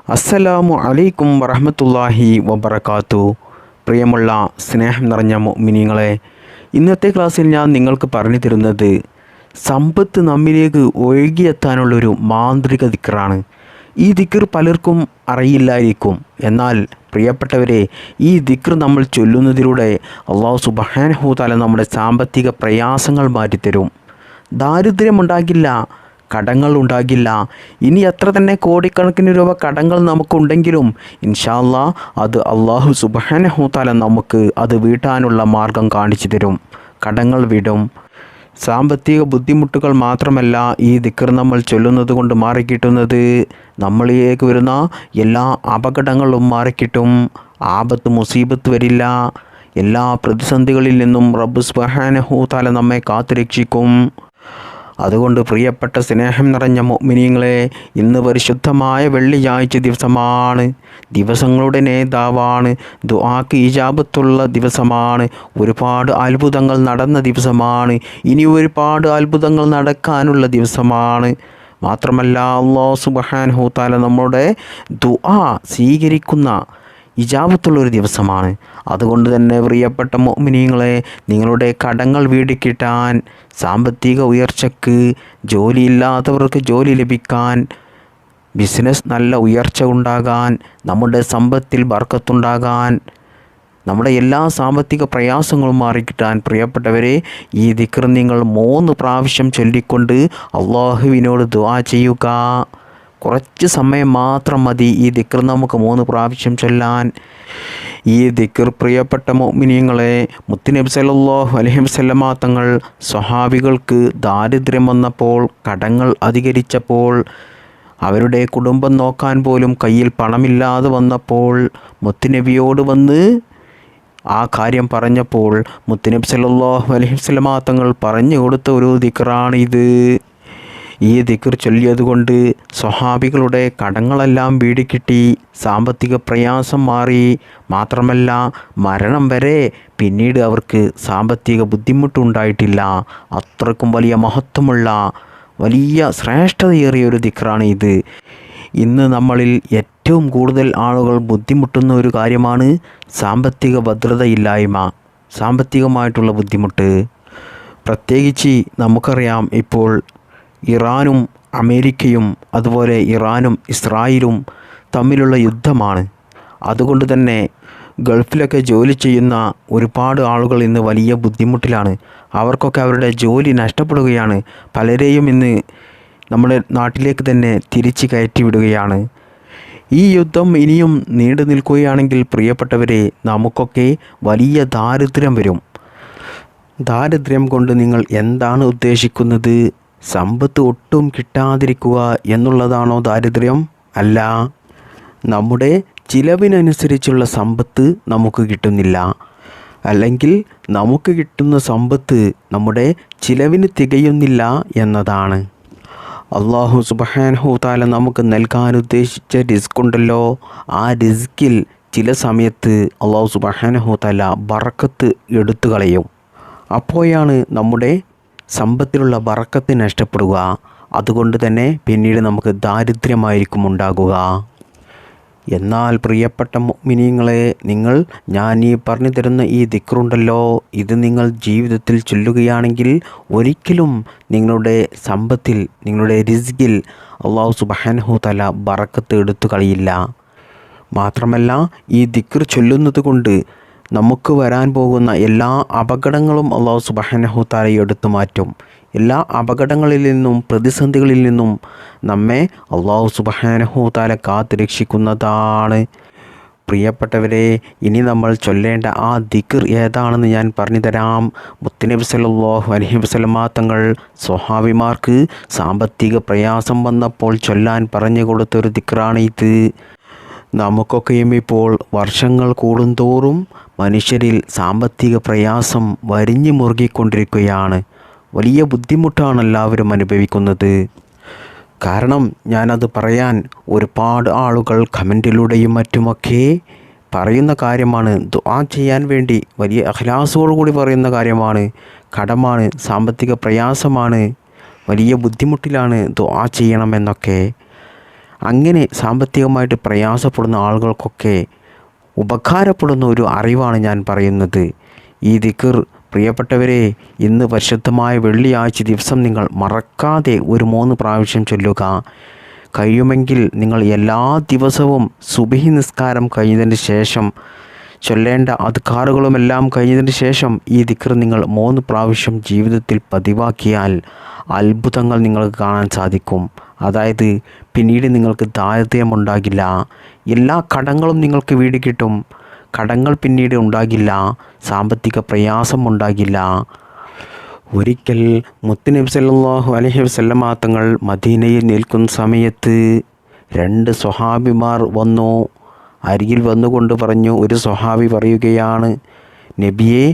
അസ്സലാമു അലൈക്കും വറഹ്മത്തുള്ളാഹി വബറകാത്തു. പ്രിയമുള്ള സ്നേഹം നിറഞ്ഞ മുഅ്മിനീങ്ങളെ, ഇന്നത്തെ ക്ലാസ്സിൽ ഞാൻ നിങ്ങൾക്ക് പറഞ്ഞു തരുന്നത് സമ്പത്ത് നമ്മിലേക്ക് ഒഴുകിയെത്താനുള്ളൊരു മാന്ത്രിക ദിക്റാണ്. ഈ ദിക്ർ പലർക്കും അറിയില്ലായിരിക്കും. എന്നാൽ പ്രിയപ്പെട്ടവരെ, ഈ ദിക്ർ നമ്മൾ ചൊല്ലുന്നതിലൂടെ അല്ലാഹു സുബ്ഹാനഹു വ തആല നമ്മുടെ സാമ്പത്തിക പ്രയാസങ്ങൾ മാറ്റിത്തരും. ദാരിദ്ര്യമുണ്ടാകില്ല, കടങ്ങൾ ഉണ്ടാകില്ല. ഇനി എത്ര തന്നെ കോടിക്കണക്കിന് രൂപ കടങ്ങൾ നമുക്കുണ്ടെങ്കിലും ഇൻഷാ അല്ലാ അത് അല്ലാഹു സുബ്ഹാനഹു വ തആല നമുക്ക് അത് വീട്ടാനുള്ള മാർഗം കാണിച്ചു തരും. കടങ്ങൾ വിടും. സാമ്പത്തിക ബുദ്ധിമുട്ടുകൾ മാത്രമല്ല ഈ ദിക്ർ നമ്മൾ ചൊല്ലുന്നത് കൊണ്ട് മാറിക്കിട്ടുന്നത്, നമ്മളിലേക്ക് വരുന്ന എല്ലാ അപകടങ്ങളും മാറിക്കിട്ടും. ആപത്ത് മുസീബത്ത് വരില്ല. എല്ലാ പ്രതിസന്ധികളിൽ നിന്നും റബ്ബ് സുബ്ഹാനഹു വ തആല നമ്മെ കാത്തുരക്ഷിക്കും. അതുകൊണ്ട് പ്രിയപ്പെട്ട സ്നേഹം നിറഞ്ഞ മുഅ്മിനീങ്ങളെ, ഇന്ന് പരിശുദ്ധമായ വെള്ളിയാഴ്ച ദിവസമാണ്. ദിവസങ്ങളുടെ നേതാവാണ്. ദുആക്ക് ഇജാബത്തുള്ള ദിവസമാണ്. ഒരുപാട് അത്ഭുതങ്ങൾ നടന്ന ദിവസമാണ്. ഇനി ഒരുപാട് അത്ഭുതങ്ങൾ നടക്കാനുള്ള ദിവസമാണ്. മാത്രമല്ല അല്ലാഹു സുബ്ഹാനഹു വ തആല നമ്മുടെ ദുആ സ്വീകരിക്കുന്ന ഇജാബത്തുള്ളൊരു ദിവസമാണ്. അതുകൊണ്ട് തന്നെ പ്രിയപ്പെട്ട മുഅ്മിനീങ്ങളെ, നിങ്ങളുടെ കടങ്ങൾ വീടിക്കിട്ടാൻ, സാമ്പത്തിക ഉയർച്ചയ്ക്ക്, ജോലിയില്ലാത്തവർക്ക് ജോലി ലഭിക്കാൻ, ബിസിനസ് നല്ല ഉയർച്ച ഉണ്ടാകാൻ, നമ്മുടെ സമ്പത്തിൽ ബർക്കത്തുണ്ടാകാൻ, നമ്മുടെ എല്ലാ സാമ്പത്തിക പ്രയാസങ്ങളും മാറിക്കിട്ടാൻ പ്രിയപ്പെട്ടവരെ, ഈ ദിക്ർ നിങ്ങൾ 3 പ്രാവശ്യം ചൊല്ലിക്കൊണ്ട് അള്ളാഹുവിനോട് ദുആ ചെയ്യുക. കുറച്ച് സമയം മാത്രം മതി ഈ ദിക്ർ നമുക്ക് 3 പ്രാവശ്യം ചൊല്ലാൻ. ഈ ദിക്ർ പ്രിയപ്പെട്ട മുഅ്മിനീങ്ങളെ, മുത്തുനബി സല്ലല്ലാഹു അലൈഹി വസല്ലമ തങ്ങൾ സ്വഹാബികൾക്ക് ദാരിദ്ര്യം വന്നപ്പോൾ, കടങ്ങൾ അധികരിച്ചപ്പോൾ, അവരുടെ കുടുംബം നോക്കാൻ പോലും കയ്യിൽ പണമില്ലാതെ വന്നപ്പോൾ മുത്തുനബിയോട് വന്ന് ആ കാര്യം പറഞ്ഞപ്പോൾ മുത്തുനബി സല്ലല്ലാഹു അലൈഹി വസല്ലമ തങ്ങൾ പറഞ്ഞു കൊടുത്ത ഒരു ദിക്റാണ് ഇത്. ഈ ദിക്ർ ചൊല്ലിയതുകൊണ്ട് സ്വഹാബികളുടെ കടങ്ങളെല്ലാം വീടിക്കിട്ടി, സാമ്പത്തിക പ്രയാസം മാറി. മാത്രമല്ല മരണം വരെ പിന്നീട് അവർക്ക് സാമ്പത്തിക ബുദ്ധിമുട്ടുണ്ടായിട്ടില്ല. അത്രക്കും വലിയ മഹത്വമുള്ള, വലിയ ശ്രേഷ്ഠതയേറിയ ഒരു ദിക്റാണ് ഇത്. ഇന്ന് നമ്മളിൽ ഏറ്റവും കൂടുതൽ ആളുകൾ ബുദ്ധിമുട്ടുന്ന ഒരു കാര്യമാണ് സാമ്പത്തിക ഭദ്രതയില്ലായ്മ, സാമ്പത്തികമായിട്ടുള്ള ബുദ്ധിമുട്ട്. പ്രത്യേകിച്ച് നമുക്കറിയാം, ഇപ്പോൾ ഇറാനും അമേരിക്കയും അതുപോലെ ഇറാനും ഇസ്രായേലും തമ്മിലുള്ള യുദ്ധമാണ്. അതുകൊണ്ട് തന്നെ ഗൾഫിലൊക്കെ ജോലി ചെയ്യുന്ന ഒരുപാട് ആളുകൾ ഇന്ന് വലിയ ബുദ്ധിമുട്ടിലാണ്. അവർക്കൊക്കെ അവരുടെ ജോലി നഷ്ടപ്പെടുകയാണ്. പലരെയും ഇന്ന് നമ്മുടെ നാട്ടിലേക്ക് തന്നെ തിരിച്ച് കയറ്റി വിടുകയാണ്. ഈ യുദ്ധം ഇനിയും നീണ്ടു നിൽക്കുകയാണെങ്കിൽ പ്രിയപ്പെട്ടവരെ, നമുക്കൊക്കെ വലിയ ദാരിദ്ര്യം വരും. ദാരിദ്ര്യം കൊണ്ട് നിങ്ങൾ എന്താണ് ഉദ്ദേശിക്കുന്നത്? സമ്പത്ത് ഒട്ടും കിട്ടാതിരിക്കുക എന്നുള്ളതാണോ ദാരിദ്ര്യം? അല്ല, നമ്മുടെ ചിലവിനനുസരിച്ചുള്ള സമ്പത്ത് നമുക്ക് കിട്ടുന്നില്ല, അല്ലെങ്കിൽ നമുക്ക് കിട്ടുന്ന സമ്പത്ത് നമ്മുടെ ചിലവിന് തികയുന്നില്ല എന്നതാണ്. അല്ലാഹു സുബ്ഹാനഹു വ തആല നമുക്ക് നൽകാൻ ഉദ്ദേശിച്ച റിസ്ക് ഉണ്ടല്ലോ, ആ റിസ്കിൽ ചില സമയത്ത് അല്ലാഹു സുബ്ഹാനഹു വ തആല ബറക്കത്ത് എടുത്തു കളയും. അപ്പോഴാണ് നമ്മുടെ സമ്പത്തിലുള്ള ബറക്കത്ത് നഷ്ടപ്പെടുക. അതുകൊണ്ട് തന്നെ പിന്നീട് നമുക്ക് ദാരിദ്ര്യമായിരിക്കും ഉണ്ടാകുക. എന്നാൽ പ്രിയപ്പെട്ട മുഅ്മിനീങ്ങളെ, ഞാൻ ഈ പറഞ്ഞു തരുന്ന ഈ ദിക്റുണ്ടല്ലോ, ഇത് നിങ്ങൾ ജീവിതത്തിൽ ചൊല്ലുകയാണെങ്കിൽ ഒരിക്കലും നിങ്ങളുടെ സമ്പത്തിൽ, നിങ്ങളുടെ റിസ്കിൽ അല്ലാഹു സുബ്ഹാനഹു വ തആല ബറക്കത്ത് എടുത്തു കളയില്ല. മാത്രമല്ല ഈ ദിക്ർ ചൊല്ലുന്നത് കൊണ്ട് നമുക്ക് വരാൻ പോകുന്ന എല്ലാ അപകടങ്ങളും അല്ലാഹു സുബ്ഹാനഹു വ തആല എടുത്തു മാറ്റും. എല്ലാ അപകടങ്ങളിൽ നിന്നും, പ്രതിസന്ധികളിൽ നിന്നും നമ്മെ അല്ലാഹു സുബ്ഹാനഹു വ തആല കാത്തു രക്ഷിക്കുന്നതാണ്. പ്രിയപ്പെട്ടവരെ, ഇനി നമ്മൾ ചൊല്ലേണ്ട ആ ദിക്ർ ഏതാണെന്ന് ഞാൻ പറഞ്ഞു തരാം. മുത്തുനബി സല്ലല്ലാഹു അലൈഹി വസല്ലമ തങ്ങൾ സ്വഹാബിമാർക്ക് സാമ്പത്തിക പ്രയാസം വന്നപ്പോൾ ചൊല്ലാൻ പറഞ്ഞു കൊടുത്തൊരു ദിക്റാണ് ഇത്. നമുക്കൊക്കെയും ഇപ്പോൾ വർഷങ്ങൾ കൂടുന്തോറും മനുഷ്യരിൽ സാമ്പത്തിക പ്രയാസം വരിഞ്ഞു മുറുകിക്കൊണ്ടിരിക്കുകയാണ്. വലിയ ബുദ്ധിമുട്ടാണ് എല്ലാവരും അനുഭവിക്കുന്നത്. കാരണം ഞാനത് പറയാൻ ഒരുപാട് ആളുകൾ കമൻറ്റിലൂടെയും മറ്റുമൊക്കെ പറയുന്ന കാര്യമാണ്. ദുആ ചെയ്യാൻ വേണ്ടി വലിയ ഇഖ്ലാസോടുകൂടി പറയുന്ന കാര്യമാണ്. കടമാണ്, സാമ്പത്തിക പ്രയാസമാണ്, വലിയ ബുദ്ധിമുട്ടിലാണ്, ദുആ ചെയ്യണമെന്നൊക്കെ. അങ്ങനെ സാമ്പത്തികമായിട്ട് പ്രയാസപ്പെടുന്ന ആളുകൾക്കൊക്കെ ഉപകാരപ്പെടുന്ന ഒരു അറിവാണ് ഞാൻ പറയുന്നത്. ഈ ദിക്ർ പ്രിയപ്പെട്ടവരെ, ഇന്ന് പരിശുദ്ധമായ വെള്ളിയാഴ്ച ദിവസം നിങ്ങൾ മറക്കാതെ ഒരു 3 പ്രാവശ്യം ചൊല്ലുക. കഴിയുമെങ്കിൽ നിങ്ങൾ എല്ലാ ദിവസവും സുബഹി നിസ്കാരം കഴിഞ്ഞതിന് ശേഷം ചൊല്ലേണ്ട അദ്കാറുകളുമെല്ലാം കഴിഞ്ഞതിന് ശേഷം ഈ ദിക്ർ നിങ്ങൾ 3 പ്രാവശ്യം ജീവിതത്തിൽ പതിവാക്കിയാൽ അത്ഭുതങ്ങൾ നിങ്ങൾക്ക് കാണാൻ സാധിക്കും. അതായത് പിന്നീട് നിങ്ങൾക്ക് ദാരിദ്ര്യമുണ്ടാകില്ല, എല്ലാ കടങ്ങളും നിങ്ങൾക്ക് വീട് കിട്ടും, കടങ്ങൾ പിന്നീട് ഉണ്ടാകില്ല, സാമ്പത്തിക പ്രയാസം ഉണ്ടാകില്ല. ഒരിക്കൽ മുത്തുനബി സല്ലല്ലാഹു അലൈഹി വസല്ലമ തങ്ങൾ മദീനയിൽ നിൽക്കുന്ന സമയത്ത് 2 സ്വഹാബിമാർ വന്നു. അരികിൽ വന്നുകൊണ്ട് പറഞ്ഞു, ഒരു സ്വഹാബി പറയുകയാണ്, നബിയെ,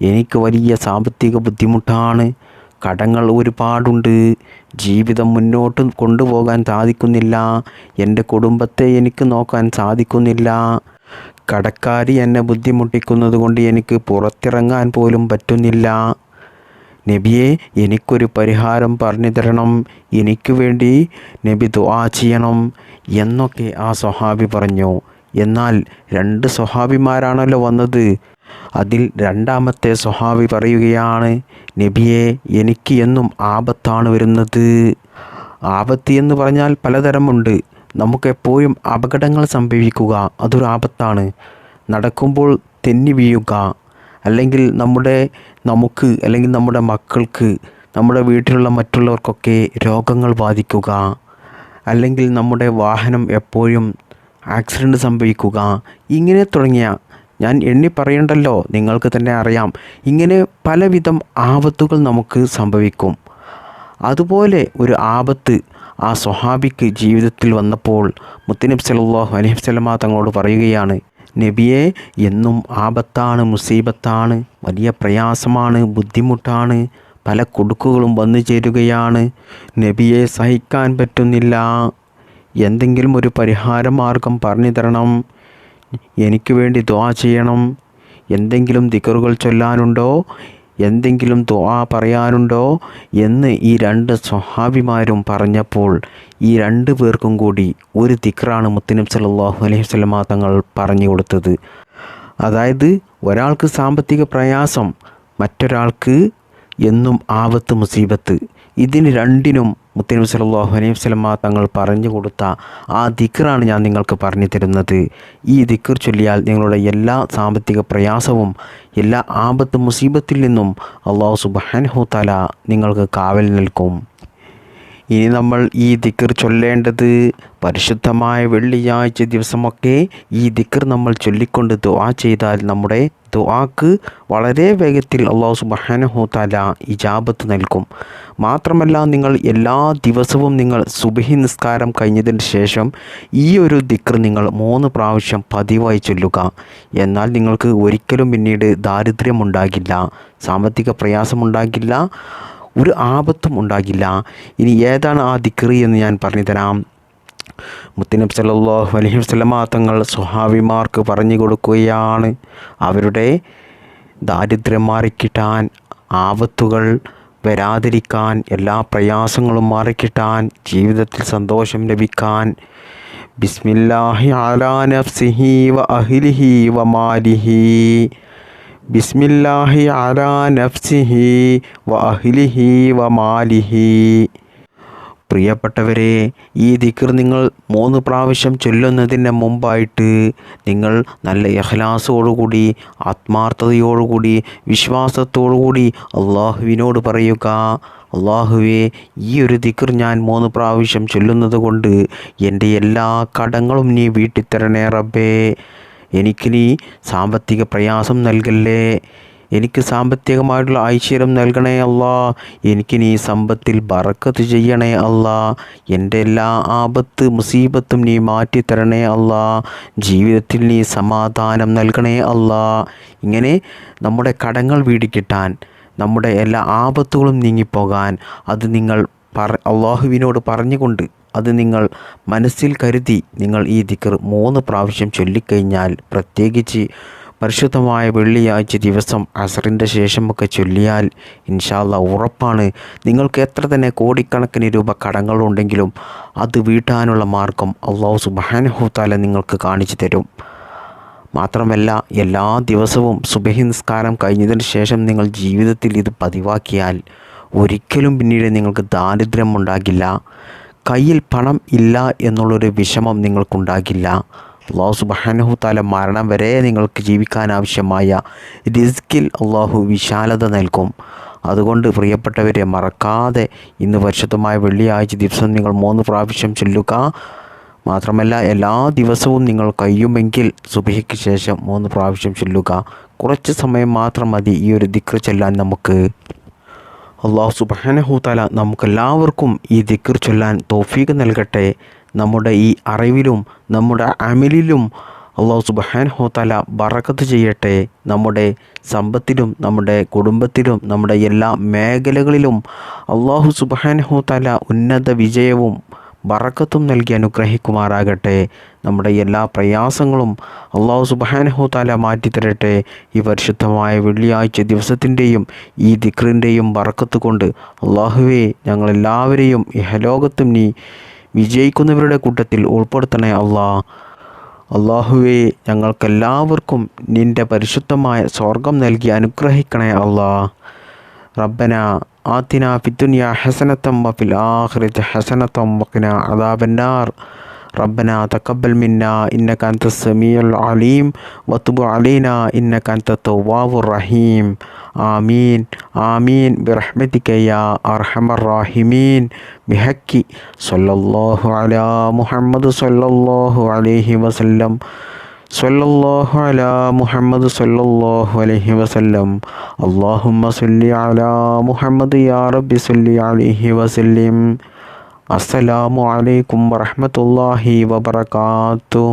എനിക്ക് വലിയ സാമ്പത്തിക ബുദ്ധിമുട്ടാണ്, കടങ്ങൾ ഒരുപാടുണ്ട്, ജീവിതം മുന്നോട്ട് കൊണ്ടുപോകാൻ സാധിക്കുന്നില്ല, എൻ്റെ കുടുംബത്തെ എനിക്ക് നോക്കാൻ സാധിക്കുന്നില്ല, കടക്കാരി എന്നെ ബുദ്ധിമുട്ടിക്കുന്നത് കൊണ്ട് എനിക്ക് പുറത്തിറങ്ങാൻ പോലും പറ്റുന്നില്ല. നബിയെ, എനിക്കൊരു പരിഹാരം പറഞ്ഞു തരണം, എനിക്ക് വേണ്ടി നബി ദുആ ചെയ്യണം എന്നൊക്കെ ആ സ്വഹാബി പറഞ്ഞു. എന്നാൽ 2 സ്വഹാബിമാരാണല്ലോ വന്നത്. അതിൽ 2ാമത്തെ സ്വഹാബി പറയുകയാണ്, നബിയെ, എനിക്ക് എന്നും ആപത്താണ് വരുന്നത്. ആപത്ത് എന്ന് പറഞ്ഞാൽ പലതരമുണ്ട്. നമുക്കെപ്പോഴും അപകടങ്ങൾ സംഭവിക്കുക അതൊരു ആപത്താണ്. നടക്കുമ്പോൾ തെന്നി വീഴുക, അല്ലെങ്കിൽ നമുക്ക് അല്ലെങ്കിൽ നമ്മുടെ മക്കൾക്ക്, നമ്മുടെ വീട്ടിലുള്ള മറ്റുള്ളവർക്കൊക്കെ രോഗങ്ങൾ ബാധിക്കുക, അല്ലെങ്കിൽ നമ്മുടെ വാഹനം എപ്പോഴും ആക്സിഡൻറ്റ് സംഭവിക്കുക, ഇങ്ങനെ തുടങ്ങിയ, ഞാൻ എണ്ണി പറയണ്ടല്ലോ, നിങ്ങൾക്ക് തന്നെ അറിയാം, ഇങ്ങനെ പലവിധം ആപത്തുകൾ നമുക്ക് സംഭവിക്കും. അതുപോലെ ഒരു ആപത്ത് ആ സ്വഹാബിക്ക് ജീവിതത്തിൽ വന്നപ്പോൾ മുത്തുനബി സല്ലല്ലാഹു അലൈഹി വസല്ലമ തങ്ങളോട് പറയുകയാണ്, നബിയെ, എന്നും ആപത്താണ്, മുസീബത്താണ്, വലിയ പ്രയാസമാണ്, ബുദ്ധിമുട്ടാണ്, പല കുടുക്കുകളും വന്നു ചേരുകയാണ്, നബിയെ സഹിക്കാൻ പറ്റുന്നില്ല, എന്തെങ്കിലും ഒരു പരിഹാര മാർഗം പറഞ്ഞു തരണം, എനിക്ക് വേണ്ടി ദുആ ചെയ്യണം, എന്തെങ്കിലും ദിക്റുകൾ ചൊല്ലാനുണ്ടോ, എന്തെങ്കിലും ദുആ പറയാനുണ്ടോ എന്ന് ഈ 2 സ്വഹാബിമാരും പറഞ്ഞപ്പോൾ ഈ 2 പേർക്കും കൂടി ഒരു ദിക്റാണ് മുത്തുനബി സല്ലല്ലാഹു അലൈഹി വസല്ലമ തങ്ങൾ പറഞ്ഞു കൊടുത്തത്. അതായത് ഒരാൾക്ക് സാമ്പത്തിക പ്രയാസം, മറ്റൊരാൾക്ക് എന്നും ആപത്ത്, മുസീബത്ത്, ഇതിന് 2നും മുത്തുനബി സല്ലല്ലാഹു അലൈഹി വസല്ലമ തങ്ങൾ പറഞ്ഞു കൊടുത്ത ആ ദിക്റാണ് ഞാൻ നിങ്ങൾക്ക് പറഞ്ഞു തരുന്നത്. ഈ ദിക്ർ ചൊല്ലിയാൽ നിങ്ങളുടെ എല്ലാ സാമ്പത്തിക പ്രയാസവും, എല്ലാ ആപത്ത് മുസീബത്തിൽ നിന്നും അല്ലാഹു സുബ്ഹാനഹു തആല നിങ്ങൾക്ക് കാവൽ നൽകും. ഇനി നമ്മൾ ഈ ദിക്ർ ചൊല്ലേണ്ടത് പരിശുദ്ധമായ വെള്ളിയാഴ്ച ദിവസമൊക്കെ ഈ ദിക്ർ നമ്മൾ ചൊല്ലിക്കൊണ്ട് ദുആ ചെയ്താൽ നമ്മുടെ ദുആക്ക് വളരെ വേഗത്തിൽ അല്ലാഹു സുബ്ഹാനഹു തആല ഇജാബത്ത് നൽകും. മാത്രമല്ല, നിങ്ങൾ എല്ലാ ദിവസവും നിങ്ങൾ സുബ്ഹി നിസ്കാരം കഴിഞ്ഞതിന് ശേഷം ഈ ഒരു ദിക്ർ നിങ്ങൾ 3 പ്രാവശ്യം പതിവായി ചൊല്ലുക. എന്നാൽ നിങ്ങൾക്ക് ഒരിക്കലും പിന്നീട് ദാരിദ്ര്യമുണ്ടാകില്ല, സാമ്പത്തിക പ്രയാസമുണ്ടാകില്ല, ഒരു ആപത്തും ഉണ്ടാകില്ല. ഇനി ഏതാണ് ആ ദിക്ർ എന്ന് ഞാൻ പറഞ്ഞു തരാം. മുത്തുനബി സല്ലല്ലാഹു അലൈഹി വസല്ലമ തങ്ങൾ സ്വഹാബിമാർക്ക് പറഞ്ഞു കൊടുക്കുകയാണ്, അവരുടെ ദാരിദ്ര്യം മാറിക്കിട്ടാൻ, ആപത്തുകൾ വരാതിരിക്കാൻ, എല്ലാ പ്രയാസങ്ങളും മാറിക്കിട്ടാൻ, ജീവിതത്തിൽ സന്തോഷം ലഭിക്കാൻ, ബിസ്മില്ലാഹി അലാ നഫ്സിഹി വ അഹ്ലിഹി വ മാലിഹി, ബിസ്മില്ലാഹി അലാ നഫ്സിഹി വ അഹ്ലിഹി വ മാലിഹി. പ്രിയപ്പെട്ടവരെ, ഈ ദിക്ർ നിങ്ങൾ 3 പ്രാവശ്യം ചൊല്ലുന്നതിന് മുമ്പായിട്ട് നിങ്ങൾ നല്ല ഇഖ്ലാസോടുകൂടി, ആത്മാർത്ഥതയോടുകൂടി, വിശ്വാസത്തോടുകൂടി അള്ളാഹുവിനോട് പറയുക, അള്ളാഹുവേ, ഈ ഒരു ദിക്ർ ഞാൻ 3 പ്രാവശ്യം ചൊല്ലുന്നത് കൊണ്ട് എൻ്റെ എല്ലാ കടങ്ങളും നീ വീട്ടിത്തരണേ റബ്ബേ, എനിക്ക് നീ സാമ്പത്തിക പ്രയാസം നൽകല്ലേ, എനിക്ക് സാമ്പത്തികമായിട്ടുള്ള ഐശ്വര്യം നൽകണേ അല്ലാ, എനിക്ക് നീ സമ്പത്തിൽ ബറക്കത്ത് ചെയ്യണേ അല്ലാ, എൻ്റെ എല്ലാ ആപത്ത് മുസീബത്തും നീ മാറ്റിത്തരണേ അല്ലാ, ജീവിതത്തിൽ നീ സമാധാനം നൽകണേ അല്ലാ. ഇങ്ങനെ നമ്മുടെ കടങ്ങൾ വീടിക്കിട്ടാൻ, നമ്മുടെ എല്ലാ ആപത്തുകളും നീങ്ങിപ്പോകാൻ അത് നിങ്ങൾ അള്ളാഹുവിനോട് പറഞ്ഞുകൊണ്ട്, അത് നിങ്ങൾ മനസ്സിൽ കരുതി നിങ്ങൾ ഈ ദിക്ർ 3 പ്രാവശ്യം ചൊല്ലിക്കഴിഞ്ഞാൽ, പ്രത്യേകിച്ച് പരിശുദ്ധമായ വെള്ളിയാഴ്ച ദിവസം അസറിൻ്റെ ശേഷമൊക്കെ ചൊല്ലിയാൽ ഇൻഷാ അല്ലാഹ് ഉറപ്പാണ് നിങ്ങൾക്ക് എത്ര തന്നെ കോടിക്കണക്കിന് രൂപ കടങ്ങളുണ്ടെങ്കിലും അത് വീട്ടാനുള്ള മാർഗം അല്ലാഹു സുബ്ഹാനഹു തആല നിങ്ങൾക്ക് കാണിച്ചു തരും. മാത്രമല്ല എല്ലാ ദിവസവും സുബഹി നിസ്കാരം കഴിഞ്ഞതിന് ശേഷം നിങ്ങൾ ജീവിതത്തിൽ ഇത് പതിവാക്കിയാൽ ഒരിക്കലും പിന്നീട് നിങ്ങൾക്ക് ദാരിദ്ര്യം ഉണ്ടാകില്ല, കയ്യിൽ പണം ഇല്ല എന്നുള്ളൊരു വിഷമം നിങ്ങൾക്കുണ്ടാകില്ല. അല്ലാഹു സുബ്ഹാനഹു തആല മരണം വരെ നിങ്ങൾക്ക് ജീവിക്കാൻ ആവശ്യമായ റിസ്കിൽ അല്ലാഹു വിശാലത നൽകും. അതുകൊണ്ട് പ്രിയപ്പെട്ടവരെ, മറക്കാതെ ഇന്ന് പരിശുദ്ധമായ വെള്ളിയാഴ്ച ദിവസം നിങ്ങൾ 3 പ്രാവശ്യം ചൊല്ലുക. മാത്രമല്ല എല്ലാ ദിവസവും നിങ്ങൾ കഴിയുമെങ്കിൽ സുബഹിക്ക് ശേഷം 3 പ്രാവശ്യം ചൊല്ലുക. കുറച്ച് സമയം മാത്രം മതി ഈ ഒരു ദിക്ർ ചൊല്ലാൻ നമുക്ക്. അല്ലാഹു സുബ്ഹാനഹു തആല നമുക്കെല്ലാവർക്കും ഈ ദിക്ർ ചൊല്ലാൻ തൗഫീഖ് നൽകട്ടെ. നമ്മുടെ ഈ അറിവിലും നമ്മുടെ അമലിലും അല്ലാഹു സുബ്ഹാനഹു തആല ബറക്കത്ത് ചെയ്യട്ടെ. നമ്മുടെ സമ്പത്തിലും നമ്മുടെ കുടുംബത്തിലും നമ്മുടെ എല്ലാ മേഖലകളിലും അല്ലാഹു സുബ്ഹാനഹു തആല ഉന്നത വിജയവും ബറക്കത്തും നൽകി അനുഗ്രഹിക്കുമാറാകട്ടെ. നമ്മുടെ എല്ലാ പ്രയാസങ്ങളും അല്ലാഹു സുബ്ഹാനഹു തആല മാറ്റിത്തരട്ടെ. ഈ പരിശുദ്ധമായ വെള്ളിയാഴ്ച ദിവസത്തിൻ്റെയും ഈ ദിക്റിൻ്റെയും ബറക്കത്ത് കൊണ്ട് അല്ലാഹുവേ, ഞങ്ങളെല്ലാവരെയും ഇഹലോകത്തും നീ വിജയിക്കുന്നവരുടെ കൂട്ടത്തിൽ ഉൾപ്പെടുത്തണേ അല്ലാഹുവേ, ഞങ്ങൾക്കെല്ലാവർക്കും നിൻ്റെ പരിശുദ്ധമായ സ്വർഗം നൽകി അനുഗ്രഹിക്കണേ റബ്ബന ആതിന ഫിദ്ദുനിയ ഹസനതം വഫിൽ ആഖിറതി ഹസനതം വഖിന അദാബന്നാർ. ربنا تقبل منا إنك أنت السميع العليم وتب علينا إنك أنت التواب الرحيم. آمين آمين برحمتك يا أرحم الراحمين. بحق صلى الله على محمد صلى الله عليه وسلم. صلى الله على محمد صلى الله عليه وسلم. اللهم صل على محمد يا رب صل عليه وسلم. അസ്സലാമു അലൈക്കും വറഹ്മത്തുള്ളാഹി വബറകാതുഹു.